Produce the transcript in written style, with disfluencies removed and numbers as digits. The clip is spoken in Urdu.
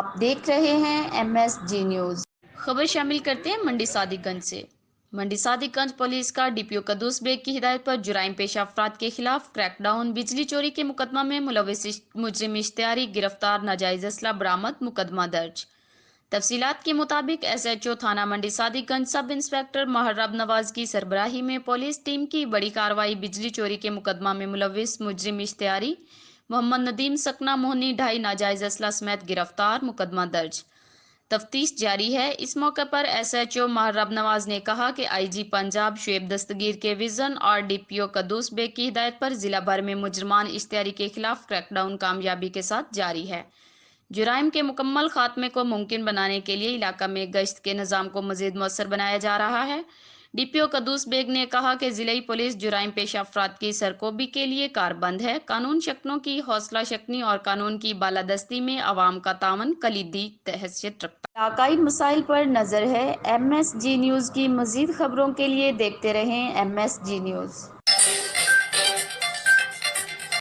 آپ دیکھ رہے ہیں MSG نیوز۔ خبر شامل کرتے ہیں منڈی صادق گنج سے۔ منڈی صادق گنج پولیس کا DPO قدوس بیگ کی ہدایت پر جرائم پیش افراد کے خلاف کریک ڈاؤن، بجلی چوری کے مقدمہ میں ملوث مجرم اشتہاری گرفتار، ناجائز اسلحہ برآمد، مقدمہ درج۔ تفصیلات کے مطابق SHO تھانہ منڈی صادق گنج سب انسپکٹر محرب نواز کی سربراہی میں پولیس ٹیم کی بڑی کارروائی بجلی چوری کے مقدمہ میں ملوث مجرم اشتہاری محمد ندیم سکنا موہنی 2.5 ناجائز اسلحہ سمیت گرفتار، مقدمہ درج۔ تفتیش جاری ہے۔ اس موقع پر SHO محرب نواز نے کہا کہ IG پنجاب شعیب دستگیر کے وژن اور DPO قدوس بیگ کی ہدایت پر ضلع بھر میں مجرمان اشتہاری کے خلاف کریک ڈاؤن کامیابی کے ساتھ جاری ہے۔ جرائم کے مکمل خاتمے کو ممکن بنانے کے لیے علاقہ میں گشت کے نظام کو مزید مؤثر بنایا جا رہا ہے۔ DPO قدوس بیگ نے کہا کہ ضلعی پولیس جرائم پیش افراد کی سرکوبی کے لیے کاربند ہے۔ قانون شکنوں کی حوصلہ شکنی اور قانون کی بالادستی میں عوام کا تعاون کلیدی حیثیت رکھتا ہے۔ علاقائی مسائل پر نظر ہے۔ MSG نیوز کی مزید خبروں کے لیے دیکھتے رہیں MSG نیوز۔